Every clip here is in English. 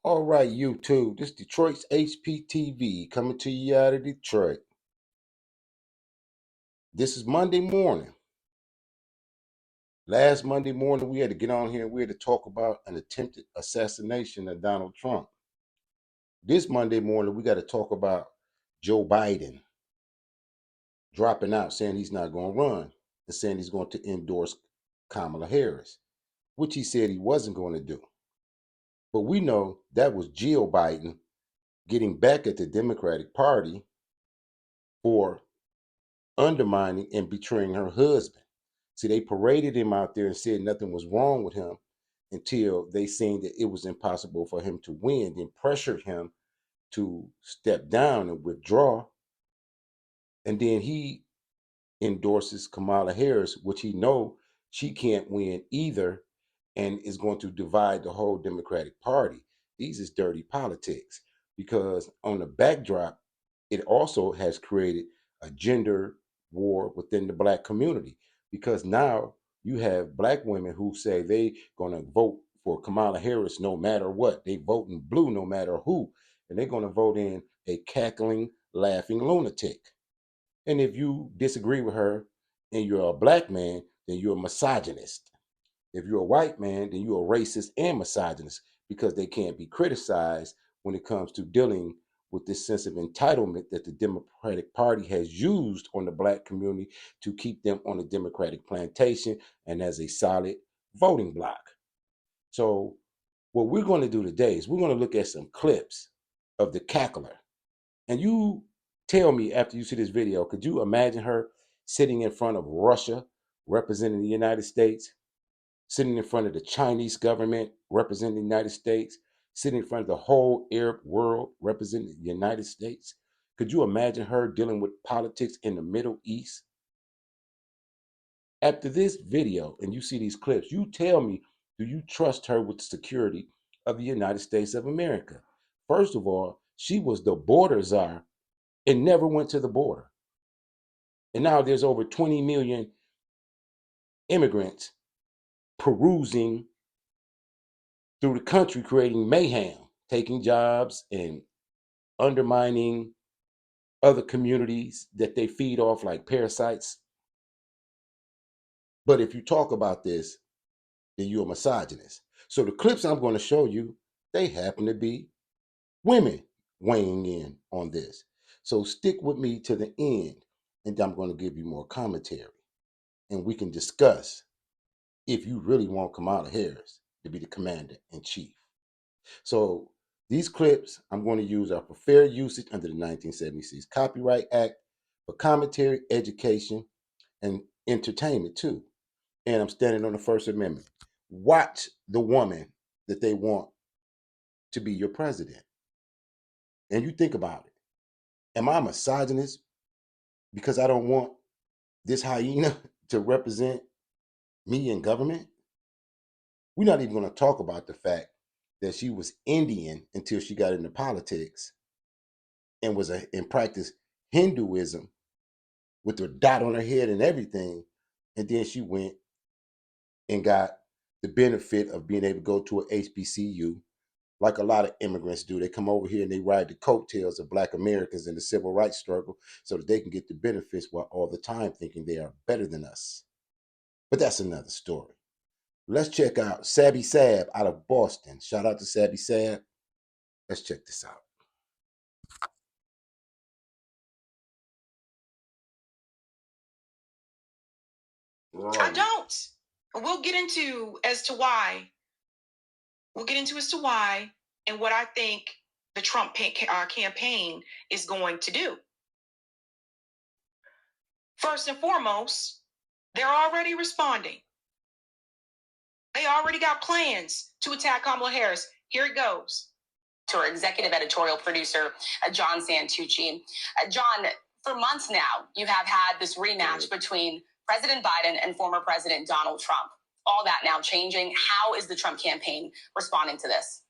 All right, YouTube. This Detroit's HPTV coming to you out of Detroit. This is Monday morning. Last Monday morning, we had to get on here and we had to talk about an attempted assassination of Donald Trump. This Monday morning, we got to talk about Joe Biden dropping out, saying he's not going to run and saying he's going to endorse Kamala Harris, which he said he wasn't going to do. But we know that was Jill Biden getting back at the Democratic Party for undermining and betraying her husband. See, they paraded him out there and said nothing was wrong with him until they seen that it was impossible for him to win, then pressured him to step down and withdraw. And then he endorses Kamala Harris, which he know she can't win either and is going to divide the whole Democratic Party. These is dirty politics because on the backdrop, it also has created a gender war within the Black community because now you have Black women who say they going to vote for Kamala Harris no matter what. They voting blue no matter who. And they're going to vote in a cackling, laughing lunatic. And if you disagree with her and you're a Black man, then you're a misogynist. If you're a white man, then you're a racist and misogynist because they can't be criticized when it comes to dealing with this sense of entitlement that the Democratic Party has used on the Black community to keep them on the Democratic plantation and as a solid voting bloc. So what we're going to do today is we're going to look at some clips of the cackler. And you tell me after you see this video, could you imagine her sitting in front of Russia representing the United States? Sitting in front of the Chinese government representing the United States, sitting in front of the whole Arab world representing the United States. Could you imagine her dealing with politics in the Middle East? After this video and you see these clips, you tell me, do you trust her with the security of the United States of America? First of all, she was the border czar and never went to the border. And now there's over 20 million immigrants perusing through the country, creating mayhem, taking jobs and undermining other communities that they feed off like parasites. But if you talk about this, then you're a misogynist. So the clips I'm going to show you, they happen to be women weighing in on this. So stick with me to the end, and I'm going to give you more commentary. And we can discuss if you really want Kamala Harris to be the commander-in-chief. So these clips I'm going to use are for fair usage under the 1976 Copyright Act for commentary, education, and entertainment too. And I'm standing on the First Amendment. Watch the woman that they want to be your president. And you think about it. Am I a misogynist because I don't want this hyena to represent me in government? We're not even going to talk about the fact that she was Indian until she got into politics and was in practice Hinduism with her dot on her head and everything. And then she went and got the benefit of being able to go to an HBCU like a lot of immigrants do. They come over here and they ride the coattails of Black Americans in the civil rights struggle so that they can get the benefits while all the time thinking they are better than us. But that's another story. Let's check out Sabby Sab out of Boston. Shout out to Sabby Sab. Let's check this out. I don't. We'll get into as to why. We'll get into as to why and what I think the Trump campaign is going to do. First and foremost, they're already responding. They already got plans to attack Kamala Harris. Here it goes. To our executive editorial producer, John Santucci. John, for months now, you have had this rematch between President Biden and former President Donald Trump. All that now changing. How is the Trump campaign responding to this?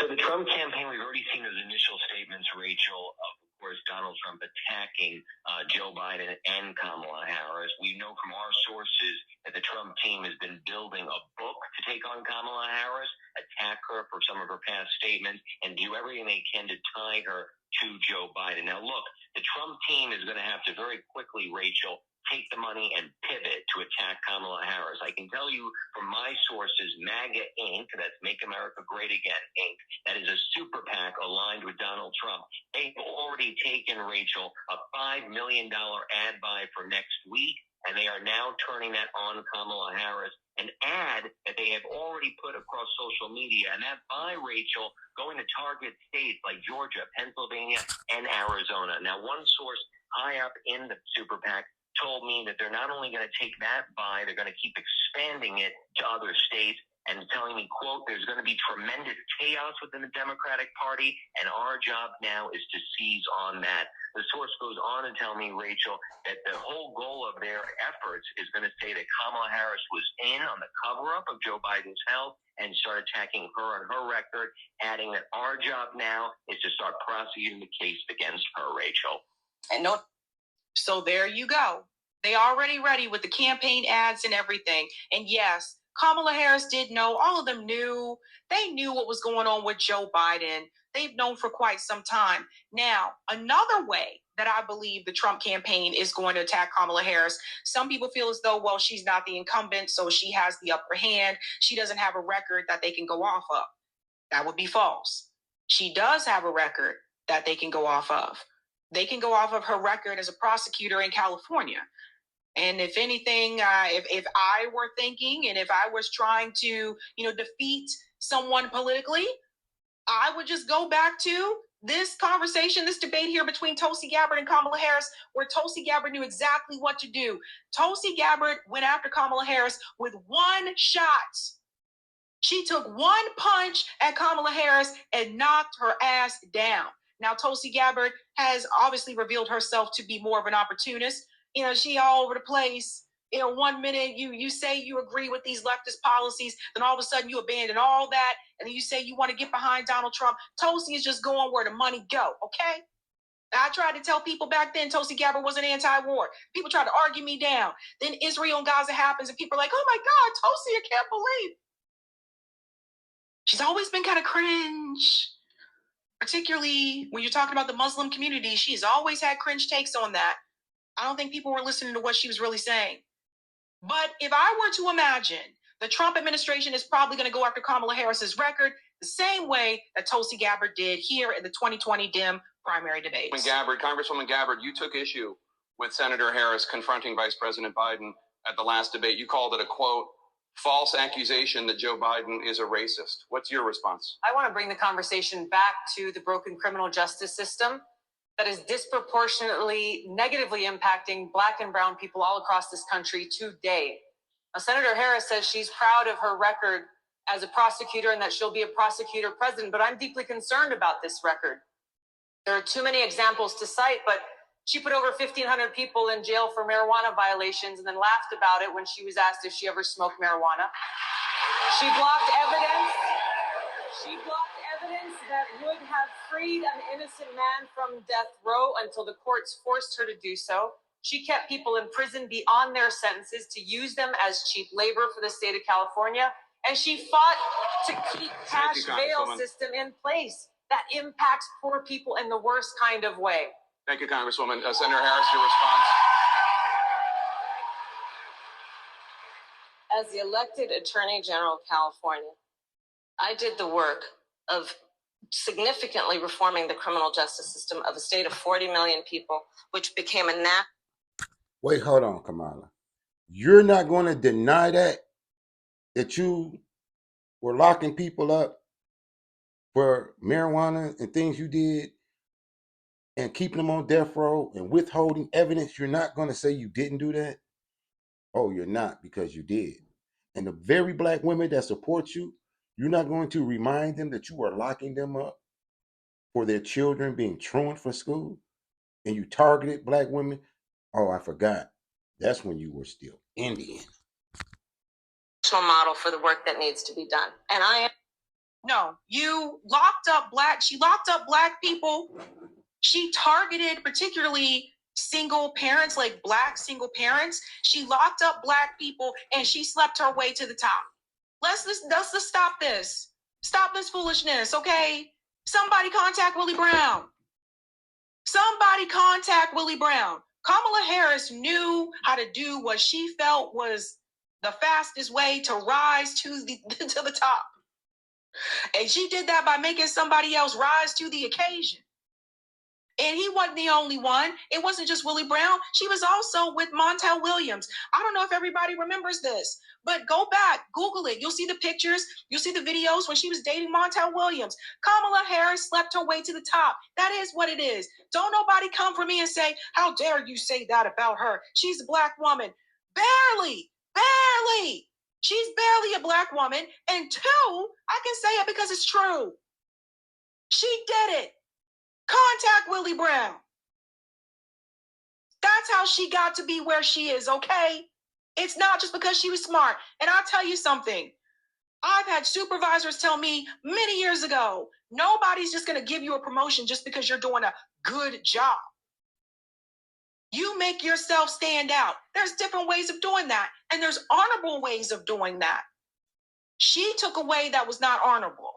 So the Trump campaign, we've already seen those initial statements, Rachel, of course, Donald Trump attacking Joe Biden and Kamala Harris. We know from our sources that the Trump team has been building a book to take on Kamala Harris, attack her for some of her past statements, and do everything they can to tie her to Joe Biden. Now, look, the Trump team is going to have to very quickly, Rachel, take the money and pivot to attack Kamala Harris. I can tell you from my sources, MAGA Inc., that's Make America Great Again Inc., that is a super PAC aligned with Donald Trump. They've already taken, Rachel, a $5 million ad buy for next week, and they are now turning that on Kamala Harris, an ad that they have already put across social media. And that buy, Rachel, going to target states like Georgia, Pennsylvania, and Arizona. Now, one source high up in the super PAC told me that they're not only going to take that buy, they're going to keep expanding it to other states, and telling me, quote, there's going to be tremendous chaos within the Democratic Party, and our job now is to seize on that. The source goes on to tell me, Rachel, that the whole goal of their efforts is going to say that Kamala Harris was in on the cover-up of Joe Biden's health and start attacking her and her record, adding that our job now is to start prosecuting the case against her, Rachel. And no. So there you go. They already ready with the campaign ads and everything. And yes, Kamala Harris did know. All of them knew. They knew what was going on with Joe Biden. They've known for quite some time. Now, another way that I believe the Trump campaign is going to attack Kamala Harris, some people feel as though, well, she's not the incumbent, so she has the upper hand. She doesn't have a record that they can go off of. That would be false. She does have a record that they can go off of. They can go off of her record as a prosecutor in California. And if anything, if I were thinking, and if I was trying to, defeat someone politically, I would just go back to this conversation, this debate here between Tulsi Gabbard and Kamala Harris, where Tulsi Gabbard knew exactly what to do. Tulsi Gabbard went after Kamala Harris with one shot. She took one punch at Kamala Harris and knocked her ass down. Now, Tulsi Gabbard has obviously revealed herself to be more of an opportunist. She all over the place. 1 minute you say you agree with these leftist policies, then all of a sudden you abandon all that, and then you say you want to get behind Donald Trump. Tulsi is just going where the money go, okay? I tried to tell people back then Tulsi Gabbard was an anti-war. People tried to argue me down. Then Israel and Gaza happens, and people are like, oh my God, Tulsi, I can't believe. She's always been kind of cringe. Particularly when you're talking about the Muslim community, she's always had cringe takes on that. I don't think people were listening to what she was really saying. But if I were to imagine, the Trump administration is probably going to go after Kamala Harris's record the same way that Tulsi Gabbard did here in the 2020 Dem primary debates. Congresswoman Gabbard, you took issue with Senator Harris confronting Vice President Biden at the last debate. You called it a, quote, false accusation that Joe Biden is a racist. What's your response? I want to bring the conversation back to the broken criminal justice system that is disproportionately negatively impacting Black and brown people all across this country today. Now, Senator Harris says she's proud of her record as a prosecutor and that she'll be a prosecutor president, but I'm deeply concerned about this record. There are too many examples to cite, but she put over 1,500 people in jail for marijuana violations and then laughed about it when she was asked if she ever smoked marijuana. She blocked evidence. That would have freed an innocent man from death row until the courts forced her to do so. She kept people in prison beyond their sentences to use them as cheap labor for the state of California. And she fought to keep cash bail system in place that impacts poor people in the worst kind of way. Thank you, Congresswoman. Senator Harris, your response. As the elected Attorney General of California, I did the work of significantly reforming the criminal justice system of a state of 40 million people, which became a Wait, hold on, Kamala. You're not going to deny that you were locking people up for marijuana and things you did and keeping them on death row and withholding evidence. You're not going to say you didn't do that? Oh, you're not, because you did. And the very Black women that support you, you're not going to remind them that you are locking them up for their children being truant for school, and you targeted Black women? Oh, I forgot. That's when you were still Indian. Model for the work that needs to be done. And I am. No, she locked up Black people. She targeted particularly single parents, like Black single parents. She locked up Black people and she slept her way to the top. Let's stop this. Stop this foolishness, okay? Somebody contact Willie Brown. Somebody contact Willie Brown. Kamala Harris knew how to do what she felt was the fastest way to rise to the top. And she did that by making somebody else rise to the occasion. And he wasn't the only one. It wasn't just Willie Brown. She was also with Montel Williams. I don't know if everybody remembers this, but go back, Google it. You'll see the pictures. You'll see the videos when she was dating Montel Williams. Kamala Harris slept her way to the top. That is what it is. Don't nobody come for me and say, how dare you say that about her? She's a Black woman. Barely. She's barely a Black woman. And two, I can say it because it's true. She did it. Contact Willie Brown. That's how she got to be where she is, okay? It's not just because she was smart. And I'll tell you something. I've had supervisors tell me many years ago, nobody's just going to give you a promotion just because you're doing a good job. You make yourself stand out. There's different ways of doing that. And there's honorable ways of doing that. She took a way that was not honorable.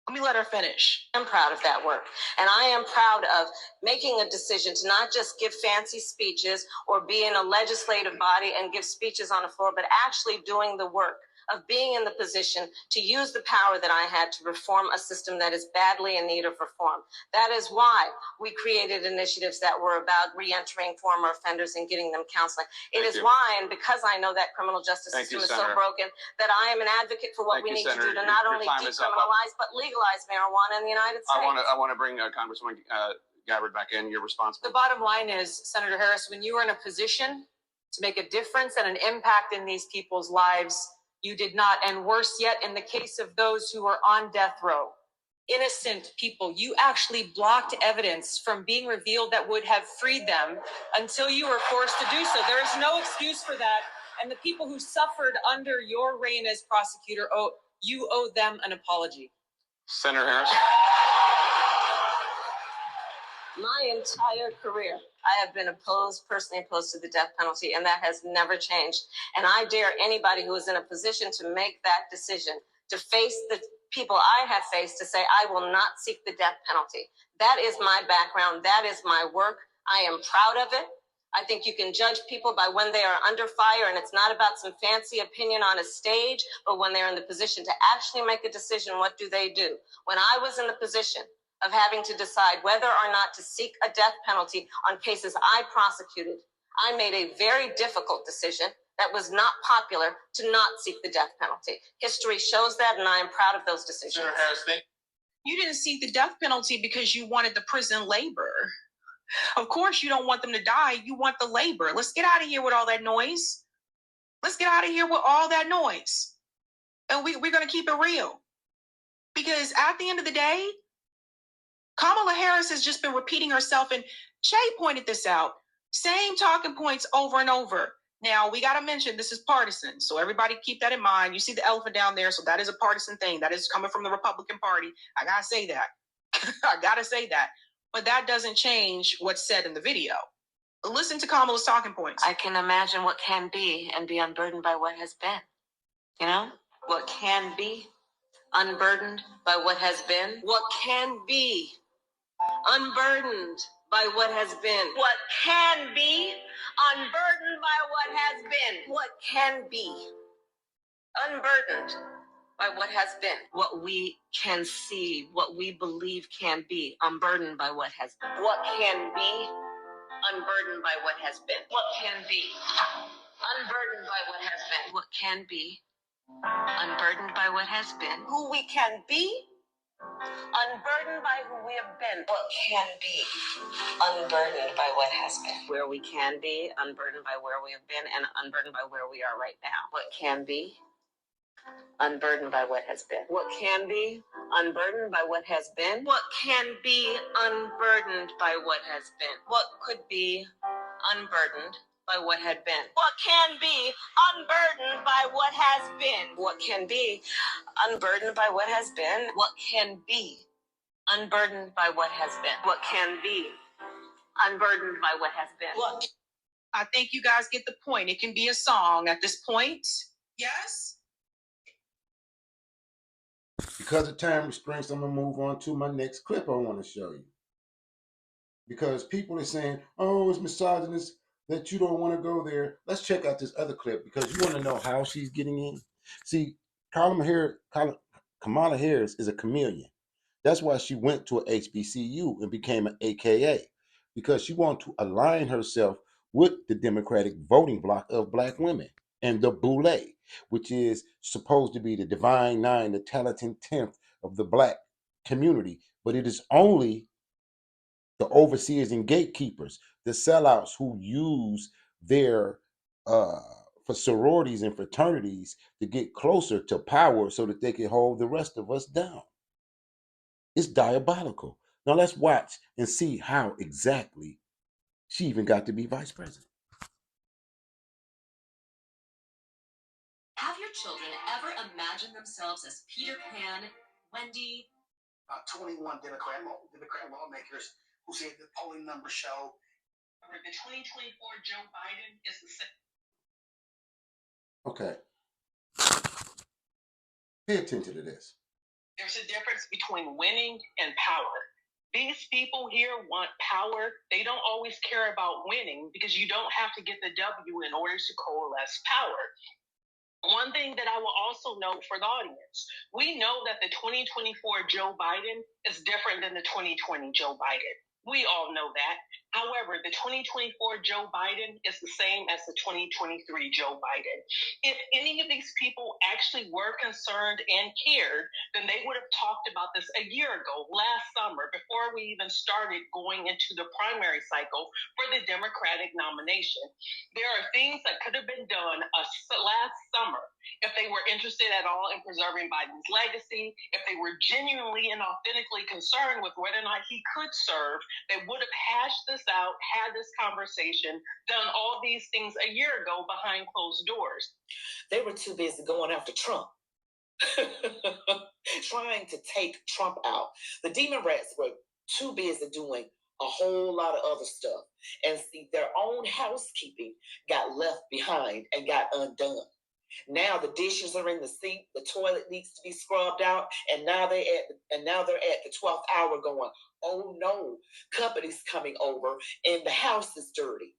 Let me let her finish. I'm proud of that work. And I am proud of making a decision to not just give fancy speeches or be in a legislative body and give speeches on the floor, but actually doing the work of being in the position to use the power that I had to reform a system that is badly in need of reform. That is why we created initiatives that were about reentering former offenders and getting them counseling. It is why, and because I know that criminal justice system is so broken, that I am an advocate for what we need to do to not only decriminalize, but legalize marijuana in the United States. I want to bring Congresswoman Gabbard back in. Your response. The bottom line is, Senator Harris, when you were in a position to make a difference and an impact in these people's lives, you did not. And worse yet, in the case of those who were on death row, innocent people, you actually blocked evidence from being revealed that would have freed them until you were forced to do so. There is no excuse for that. And the people who suffered under your reign as prosecutor, you owe them an apology. Senator Harris. My entire career, I have been personally opposed to the death penalty, and that has never changed. And I dare anybody who is in a position to make that decision, to face the people I have faced, to say, I will not seek the death penalty. That is my background. That is my work. I am proud of it. I think you can judge people by when they are under fire, and it's not about some fancy opinion on a stage, but when they're in the position to actually make a decision, what do they do? When I was in the position of having to decide whether or not to seek a death penalty on cases I prosecuted, I made a very difficult decision that was not popular to not seek the death penalty. History shows that, and I am proud of those decisions. Senator Harris, You didn't seek the death penalty because you wanted the prison labor. Of course, you don't want them to die. You want the labor. Let's get out of here with all that noise. Let's get out of here with all that noise. And we're going to keep it real. Because at the end of the day, Kamala Harris has just been repeating herself, and Che pointed this out. Same talking points over and over. Now, we got to mention this is partisan, so everybody keep that in mind. You see the elephant down there, so that is a partisan thing. That is coming from the Republican Party. I got to say that. I got to say that. But that doesn't change what's said in the video. Listen to Kamala's talking points. I can imagine what can be and be unburdened by what has been. You know? What can be unburdened by what has been. What can be unburdened by what has been. What can be unburdened by what has been. What can be unburdened by what has been. What we can see, what we believe can be unburdened by what has been. What can be unburdened by what has been. What can be unburdened by what has been. What can be unburdened by what has been. Who we can be unburdened by who we have been. What can be unburdened by what has been. Where we can be unburdened by where we have been and unburdened by where we are right now. What can be unburdened by what has been. What can be unburdened by what has been. What can be unburdened by what has been. What could be unburdened by what had been. What can be unburdened by what has been. What can be unburdened by what has been. What can be Unburdened by what has been. What can be. Unburdened by what has been. Look, I think you guys get the point. It can be a song at this point. Yes? Because of time restraints, I'm going to move on to my next clip I want to show you. Because people are saying, oh, it's misogynist that you don't want to go there. Let's check out this other clip because you want to know how she's getting in. See, Kamala Harris is a chameleon. That's why she went to a HBCU and became an AKA, because she wanted to align herself with the Democratic voting bloc of black women and the Boule, which is supposed to be the divine nine, the talented 10th of the black community. But it is only the overseers and gatekeepers, the sellouts who use their for sororities and fraternities to get closer to power so that they can hold the rest of us down. It's diabolical. Now let's watch and see how exactly she even got to be vice president. Have your children ever imagined themselves as Peter Pan, Wendy? 21 Democrat lawmakers who said the polling numbers show The 2024 Joe Biden is the same. Okay. Pay attention to this. There's a difference between winning and power. These people here want power. They don't always care about winning because you don't have to get the W in order to coalesce power. One thing that I will also note for the audience, we know that the 2024 Joe Biden is different than the 2020 Joe Biden. We all know that. However, the 2024 Joe Biden is the same as the 2023 Joe Biden. If any of these people actually were concerned and cared, then they would have talked about this a year ago, last summer, before we even started going into the primary cycle for the Democratic nomination. There are things that could have been done last summer if they were interested at all in preserving Biden's legacy, if they were genuinely and authentically concerned with whether or not he could serve, they would have hashed this out, had this conversation, done all these things a year ago behind closed doors. They were too busy going after Trump, trying to take Trump out. The Demon Rats were too busy doing a whole lot of other stuff. And see, their own housekeeping got left behind and got undone. Now the dishes are in the sink, the toilet needs to be scrubbed out, and now they're at the 12th hour going, oh no, company's coming over and the house is dirty.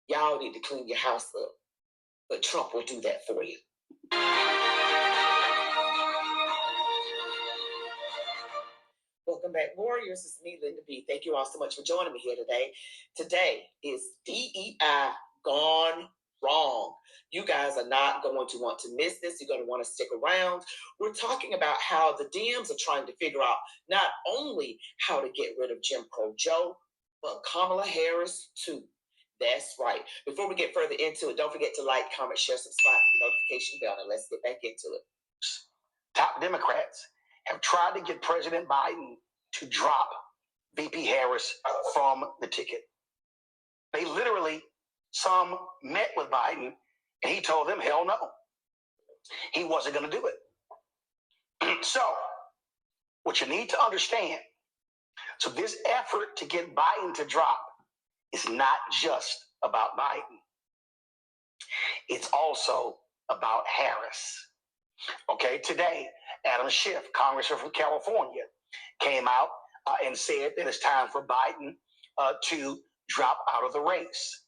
Y'all need to clean your house up. But Trump will do that for you. Welcome back, Warriors. It's me, Linda B. Thank you all so much for joining me here today. Today is DEI gone wrong. You guys are not going to want to miss this. You're going to want to stick around. We're talking about how the Dems are trying to figure out not only how to get rid of Jim Crow Joe, but Kamala Harris too. That's right. Before we get further into it, don't forget to like, comment, share, subscribe to the notification bell, and let's get back into it. top Democrats have tried to get President Biden to drop VP Harris from the ticket. They literally, some met with Biden, and he told them, hell no. He wasn't going to do it. So, what you need to understand, so this effort to get Biden to drop is not just about Biden. It's also about Harris. Okay, today, Adam Schiff, congressman from California, came out and said that it's time for Biden to drop out of the race.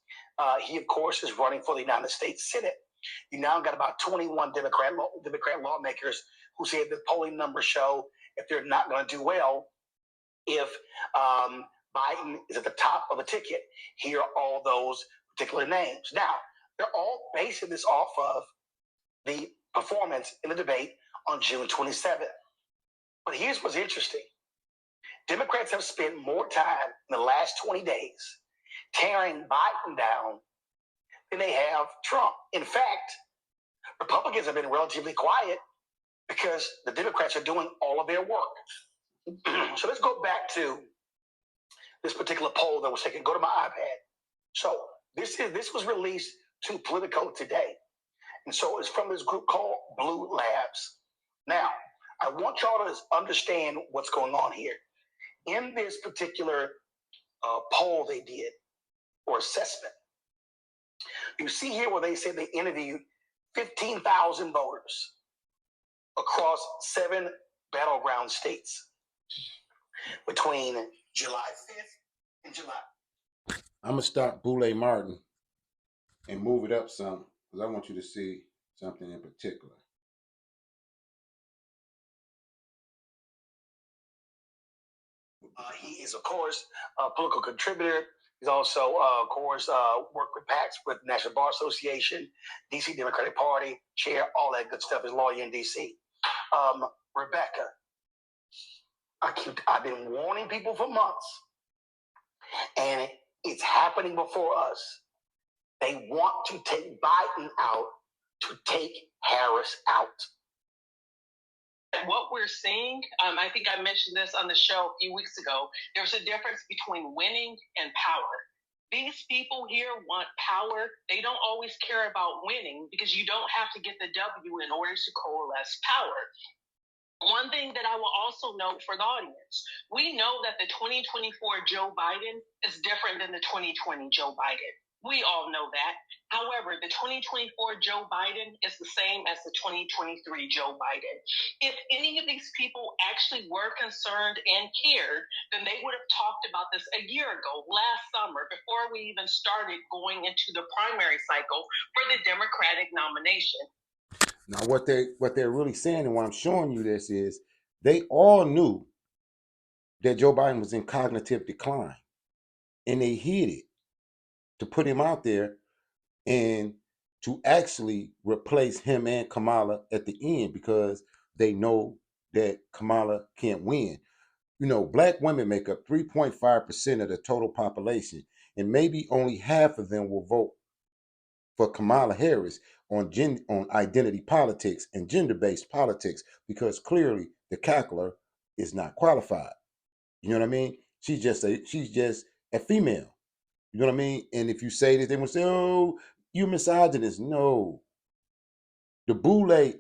He, of course, is running for the United States Senate. You now got about 21 Democrat lawmakers who said the polling numbers show if they're not going to do well, if Biden is at the top of the ticket. Here are all those particular names. Now, they're all basing this off of the performance in the debate on June 27th. But here's what's interesting. Democrats have spent more time in the last 20 days tearing Biden down than they have Trump. In fact, Republicans have been relatively quiet because the Democrats are doing all of their work. So let's go back to this particular poll that was taken. Go to my iPad. So this was released to Politico today. And so it's from this group called Blue Labs. Now, I want y'all to understand what's going on here. In this particular poll they did, or assessment, you see here where they said they interviewed 15,000 voters across 7 battleground states between July 5th and July. I'm gonna stop Boule Martin and move it up some because I want you to see something in particular. He is, of course, a political contributor. He's also, of course, worked with PACs, with National Bar Association, DC Democratic Party, chair, all that good stuff. Is lawyer in DC. Rebecca, I've been warning people for months, and it's happening before us. They want to take Biden out to take Harris out. What we're seeing, I think I mentioned this on the show a few weeks ago, there's a difference between winning and power. These people here want power. They don't always care about winning because you don't have to get the W in order to coalesce power. One thing that I will also note for the audience, we know that the 2024 Joe Biden is different than the 2020 Joe Biden. We all know that. However, the 2024 Joe Biden is the same as the 2023 Joe Biden. If any of these people actually were concerned and cared, then they would have talked about this a year ago, last summer, before we even started going into the primary cycle for the Democratic nomination. Now, what they're really saying, and why I'm showing you this, is they all knew that Joe Biden was in cognitive decline, and they hid it to put him out there and to actually replace him and Kamala at the end because they know that Kamala can't win. You know, black women make up 3.5% of the total population, and maybe only half of them will vote for Kamala Harris on identity politics and gender-based politics because clearly the cackler is not qualified. You know what I mean? She's just a female. You know what I mean? And if you say this, they will say, "Oh, you misogynist." No. The Boule,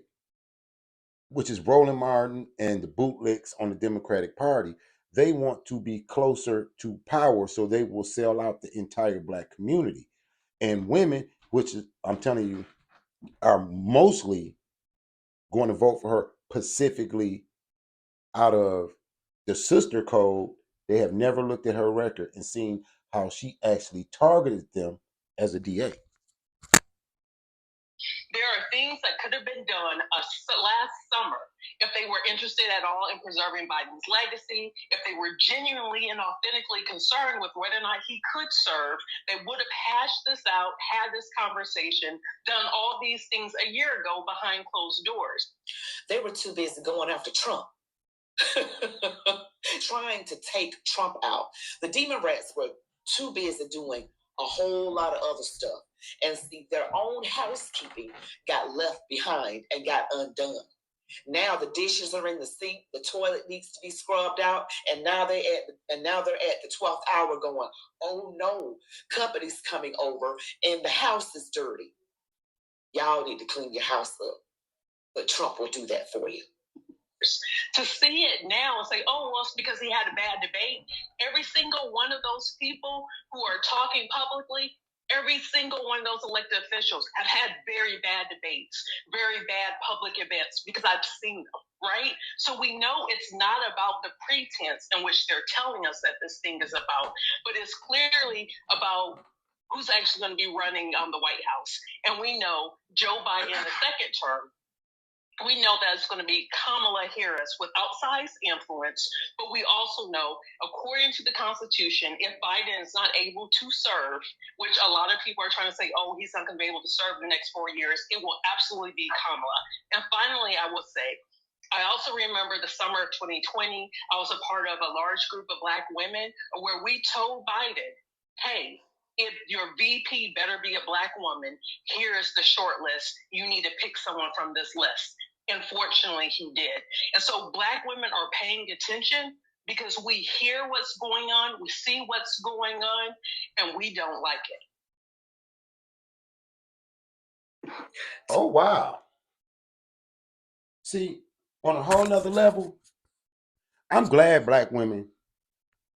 which is Roland Martin and the bootlicks on the Democratic Party, they want to be closer to power, so they will sell out the entire black community. And women, which is, I'm telling you, are mostly going to vote for her specifically out of the sister code. They have never looked at her record and seen how she actually targeted them as a DA. There are things that could have been done last summer if they were interested at all in preserving Biden's legacy, if they were genuinely and authentically concerned with whether or not he could serve. They would have hashed this out, had this conversation, done all these things a year ago behind closed doors. They were too busy going after Trump. Trying to take Trump out. The demon rats were too busy doing a whole lot of other stuff. And see, their own housekeeping got left behind and got undone. Now the dishes are in the sink, the toilet needs to be scrubbed out, and now they're at the 12th hour going, oh no, company's coming over and the house is dirty. Y'all need to clean your house up. But Trump will do that for you. To see it now and say, oh, well, it's because he had a bad debate. Every single one of those people who are talking publicly, every single one of those elected officials have had very bad debates, very bad public events, because I've seen them, right? So we know it's not about the pretense in which they're telling us that this thing is about, but it's clearly about who's actually going to be running the White House. And we know Joe Biden in the second term, we know that it's going to be Kamala Harris with outsized influence, but we also know, according to the Constitution, if Biden is not able to serve, which a lot of people are trying to say, oh, he's not going to be able to serve in the next 4 years, it will absolutely be Kamala. And finally, I will say, I also remember the summer of 2020, I was a part of a large group of Black women where we told Biden, hey, if your VP better be a Black woman, here is the short list. You need to pick someone from this list. Unfortunately, he did. And so Black women are paying attention because we hear what's going on, we see what's going on, and we don't like it. Oh, wow. See, on a whole nother level, I'm glad black women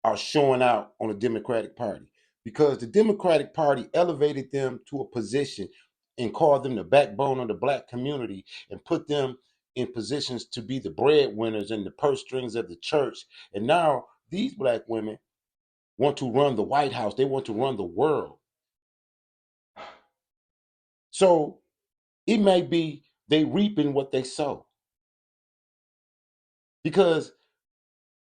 are showing out on the Democratic Party, because the Democratic Party elevated them to a position and called them the backbone of the black community and put them in positions to be the breadwinners and the purse strings of the church. And now these black women want to run the White House. They want to run the world. So it may be they reaping what they sow. Because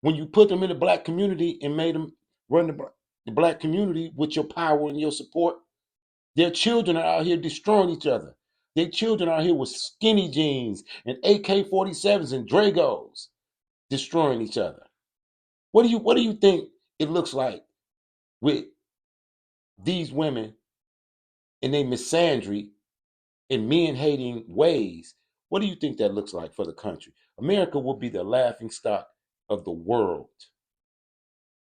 when you put them in the black community and made them run the black community with your power and your support, their children are out here destroying each other. Their children are here with skinny jeans and AK-47s and Dragos destroying each other. What do you think it looks like with these women and their misandry and men-hating ways? What do you think that looks like for the country? America will be the laughing stock of the world.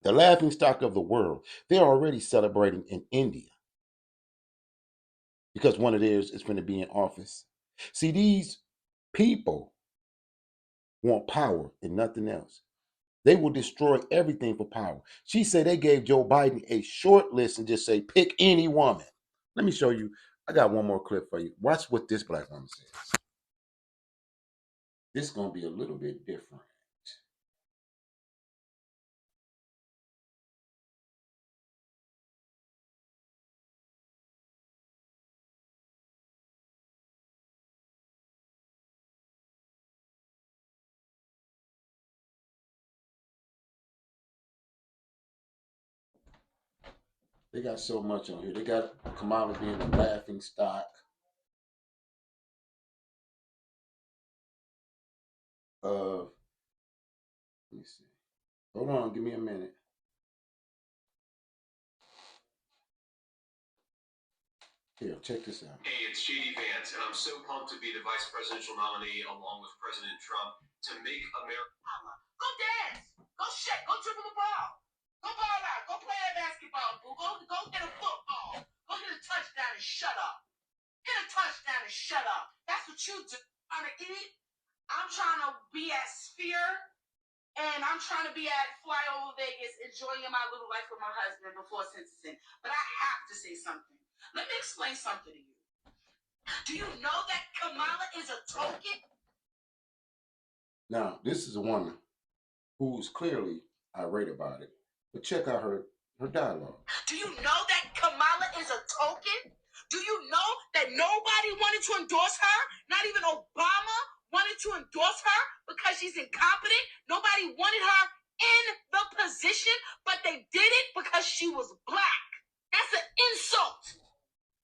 The laughing stock of the world. They're already celebrating in India because one of theirs is going to be in office. See, these people want power and nothing else. They will destroy everything for power. She said they gave Joe Biden a short list and just say, pick any woman. Let me show you. I got one more clip for you. Watch what this black woman says. This is going to be a little bit different. They got so much on here. They got Kamala being a laughing stock. Let me see. Hold on, give me a minute. Here, check this out. Hey, it's J.D. Vance, and I'm so pumped to be the vice presidential nominee along with President Trump to make America. Go dance. Go shake. Go dribble the ball. Go ball out. Go play that basketball. Go get a football. Go get a touchdown and shut up. Get a touchdown and shut up. That's what you do. I'm trying to eat. I'm trying to be at Sphere. And I'm trying to be at Flyover Vegas, enjoying my little life with my husband before sentencing. But I have to say something. Let me explain something to you. Do you know that Kamala is a token? Now, this is a woman who's clearly irate about it. But check out her dialogue. Do you know that Kamala is a token? Do you know that nobody wanted to endorse her? Not even Obama wanted to endorse her because she's incompetent. Nobody wanted her in the position, but they did it because she was black. That's an insult.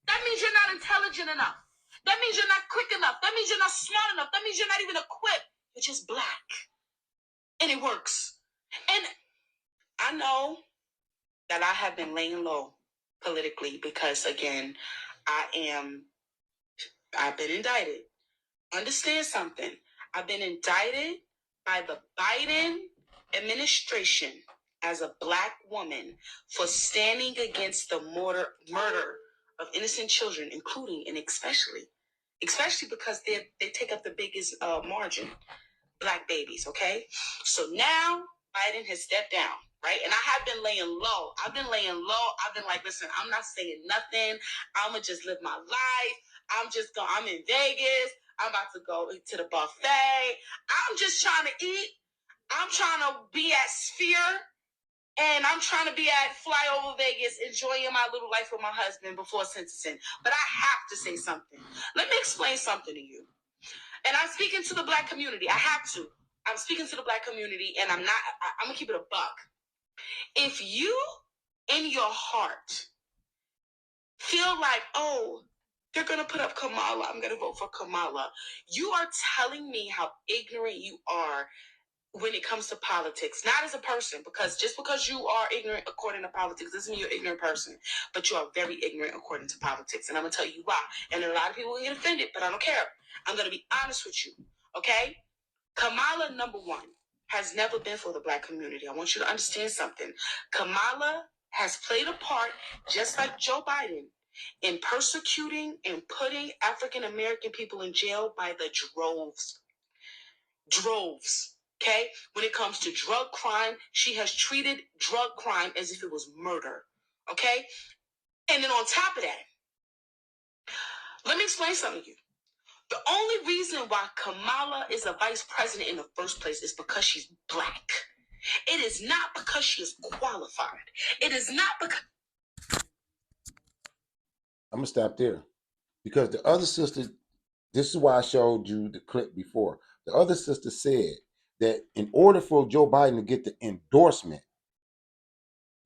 That means you're not intelligent enough. That means you're not quick enough. That means you're not smart enough. That means you're not even equipped. You're just black. And it works. And I know that I have been laying low politically because, again, I've been indicted. Understand something. I've been indicted by the Biden administration as a black woman for standing against the murder of innocent children, including and especially because they take up the biggest margin, black babies, okay? So now Biden has stepped down, right? And I have been laying low. I've been like, listen, I'm not saying nothing. I'm going to just live my life. I'm in Vegas. I'm about to go to the buffet. I'm just trying to eat. I'm trying to be at Sphere. And I'm trying to be at Flyover Vegas, enjoying my little life with my husband before sentencing. But I have to say something. Let me explain something to you. And I'm speaking to the black community. I have to. I'm speaking to the black community, and I'm going to keep it a buck. If you, in your heart, feel like, oh, they're going to put up Kamala, I'm going to vote for Kamala, you are telling me how ignorant you are when it comes to politics. Not as a person, because just because you are ignorant according to politics doesn't mean you're an ignorant person, but you are very ignorant according to politics. And I'm going to tell you why. And a lot of people will get offended, but I don't care. I'm going to be honest with you, okay? Kamala, number one, has never been for the black community. I want you to understand something. Kamala has played a part, just like Joe Biden, in persecuting and putting African-American people in jail by the droves. droves. Okay? When it comes to drug crime, she has treated drug crime as if it was murder. Okay? And then on top of that, let me explain something to you. The only reason why Kamala is a vice president in the first place is because she's black. It is not because she is qualified. It is not because... I'm going to stop there. Because the other sister, this is why I showed you the clip before. The other sister said that in order for Joe Biden to get the endorsement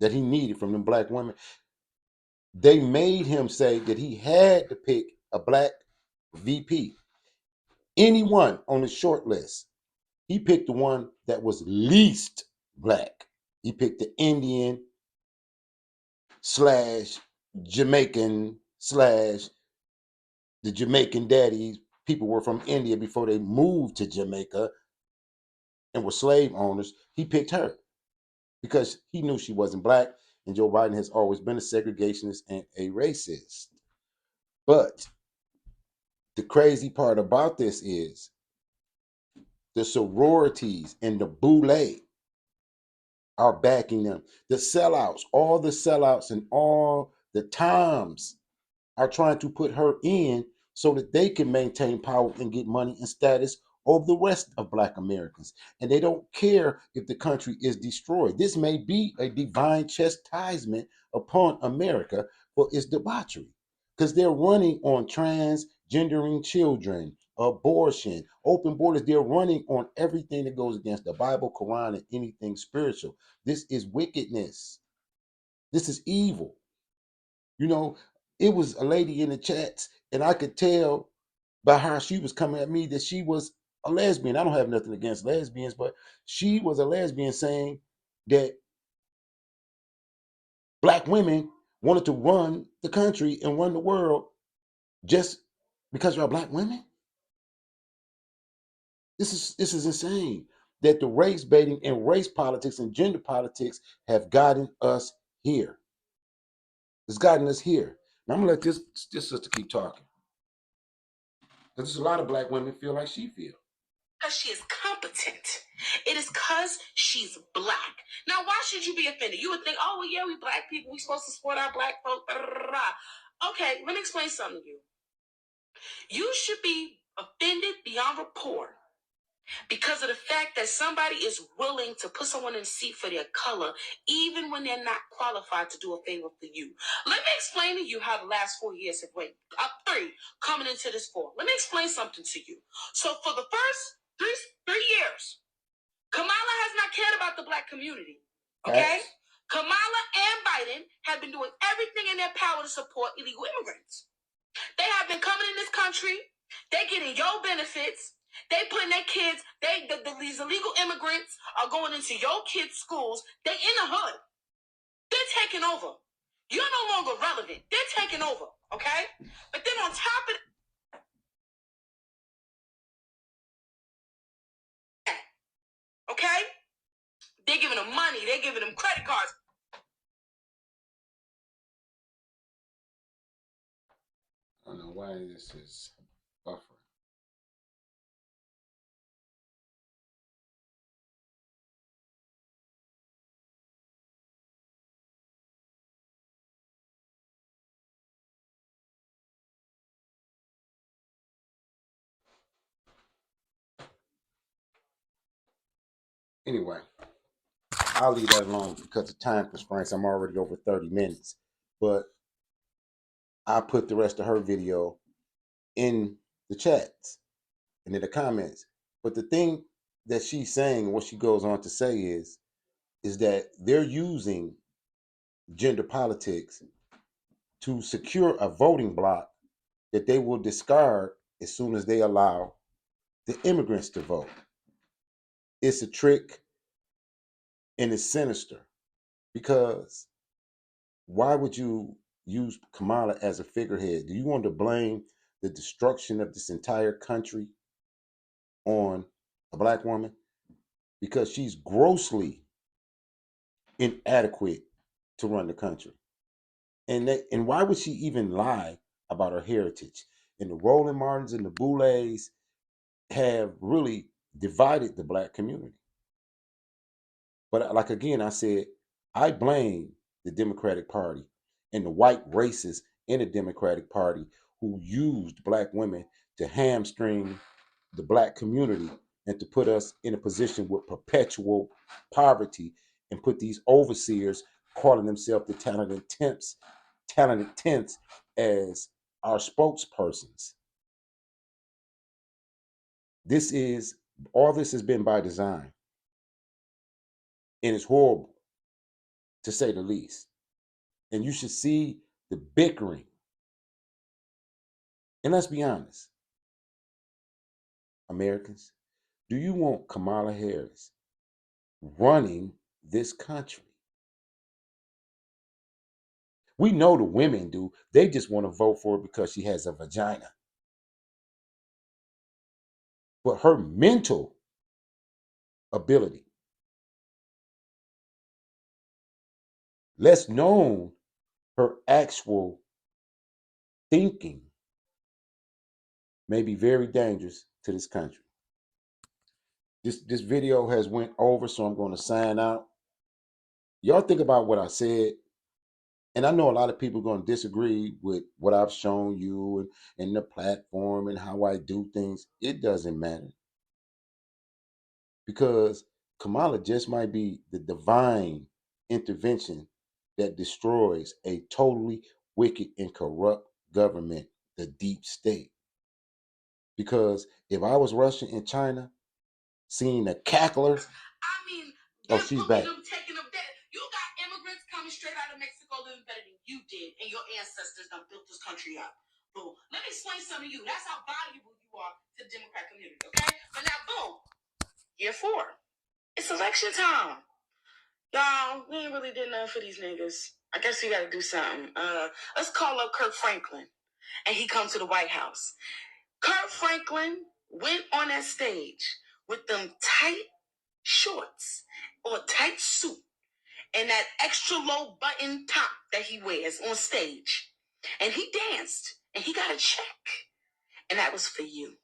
that he needed from them black women, they made him say that he had to pick a black VP. Anyone on the short list. He picked the one that was least black. He picked the Indian / Jamaican / the Jamaican daddies. People were from India before they moved to Jamaica and were slave owners. He picked her because he knew she wasn't black, and Joe Biden has always been a segregationist and a racist. But the crazy part about this is the sororities and the Boule are backing them. The sellouts, all the sellouts and all the Toms are trying to put her in so that they can maintain power and get money and status over the rest of black Americans. And they don't care if the country is destroyed. This may be a divine chastisement upon America for its debauchery, because they're running on transgendering children, abortion, open borders. They're running on everything that goes against the Bible, Quran, and anything spiritual. This is wickedness. This is evil. You know, it was a lady in the chats, and I could tell by how she was coming at me that she was a lesbian. I don't have nothing against lesbians, but she was a lesbian saying that black women wanted to run the country and run the world just because you're black women. This is insane that the race baiting and race politics and gender politics have gotten us here. It's gotten us here. Now I'm gonna let this sister keep talking. Because there's a lot of black women feel like she feels. Because she is competent. It is because she's black. Now, why should you be offended? You would think, oh, well, yeah, we black people. We supposed to support our black folks. Blah, blah, blah. Okay, let me explain something to you. You should be offended beyond report because of the fact that somebody is willing to put someone in a seat for their color, even when they're not qualified to do a favor for you. Let me explain to you how the last 4 years have went. 3 coming into this 4. Let me explain something to you. So for the first three years, Kamala has not cared about the black community. Okay? Yes. Kamala and Biden have been doing everything in their power to support illegal immigrants. They have been coming in this country. They getting your benefits. They putting their kids, these illegal immigrants are going into your kids' schools. They in the hood. They're taking over. You're no longer relevant. They're taking over, okay? But then on top of that, okay? They're giving them money. They're giving them credit cards. I don't know why this is buffering. Anyway, I'll leave that alone because of time constraints. I'm already over 30 minutes. But I put the rest of her video in the chats and in the comments. But the thing that she's saying, what she goes on to say is that they're using gender politics to secure a voting bloc that they will discard as soon as they allow the immigrants to vote. It's a trick and it's sinister, because why would you use Kamala as a figurehead? Do you want to blame the destruction of this entire country on a black woman? Because she's grossly inadequate to run the country. And why would she even lie about her heritage? And the Roland Martins and the Boulets have really divided the black community. But like again, I said, I blame the Democratic Party and the white racists in the Democratic Party who used black women to hamstring the black community and to put us in a position with perpetual poverty and put these overseers calling themselves the talented tenths as our spokespersons. All this has been by design. And it's horrible, to say the least. And you should see the bickering. And let's be honest, Americans, do you want Kamala Harris running this country? We know the women do. They just want to vote for her because she has a vagina. But her mental ability, less known her actual thinking, may be very dangerous to this country. This video has went over, so I'm going to sign out. Y'all think about what I said. And I know a lot of people are going to disagree with what I've shown you and the platform and how I do things. It doesn't matter. Because Kamala just might be the divine intervention that destroys a totally wicked and corrupt government, the deep state. Because if I was Russia and China, seeing the cackler, oh, she's back. You got immigrants coming straight out of Mexico living better than you did, and your ancestors done built this country up. Boom. Let me explain something to you. That's how valuable you are to the Democrat community, okay? But now, boom, year 4. It's election time. Y'all, we ain't really did nothing for these niggas. I guess we gotta do something. Let's call up Kirk Franklin, and he comes to the White House. Kirk Franklin went on that stage with them tight shorts or tight suit and that extra low button top that he wears on stage. And he danced and he got a check. And that was for you.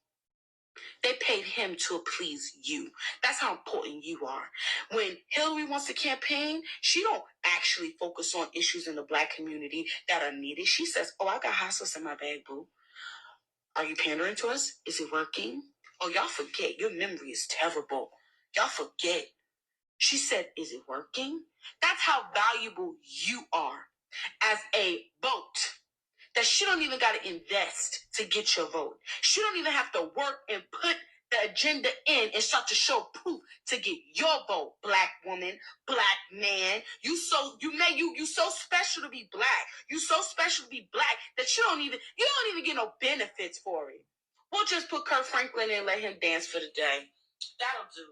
They paid him to please you. That's how important you are. When Hillary wants to campaign, she don't actually focus on issues in the black community that are needed. She says, oh, I got hot sauce in my bag, boo. Are you pandering to us? Is it working? Oh, y'all forget. Your memory is terrible. Y'all forget. She said, is it working? That's how valuable you are as a vote. That she don't even got to invest to get your vote. She don't even have to work and put the agenda in and start to show proof to get your vote, black woman, black man. You so special to be black. You so special to be black that you don't even get no benefits for it. We'll just put Kirk Franklin in and let him dance for the day. That'll do.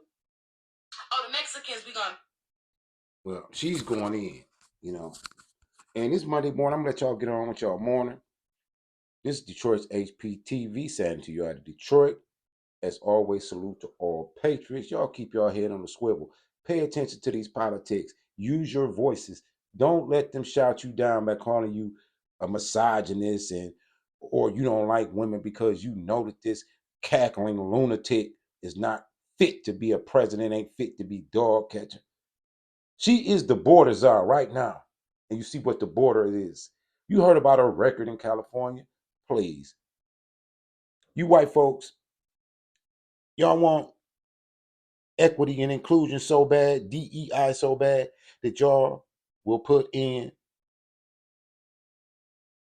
Oh, the Mexicans, we gonna. Well, she's going in, you know. And this Monday morning, I'm going to let y'all get on with y'all morning. This is Detroit's HPTV saying to you out of Detroit. As always, salute to all patriots. Y'all keep your head on the swivel. Pay attention to these politics. Use your voices. Don't let them shout you down by calling you a misogynist or you don't like women because you know that this cackling lunatic is not fit to be a president, ain't fit to be dog catcher. She is the border czar right now. And you see what the border is. You heard about her record in California? Please. You white folks, y'all want equity and inclusion so bad, DEI so bad, that y'all will put in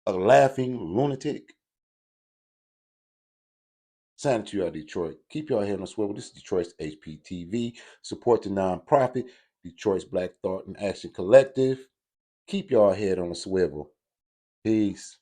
a laughing lunatic? Signing to you out of Detroit. Keep your head on the swivel. This is Detroit's HPTV. Support the nonprofit, Detroit's Black Thought and Action Collective. Keep your head on the swivel. Peace.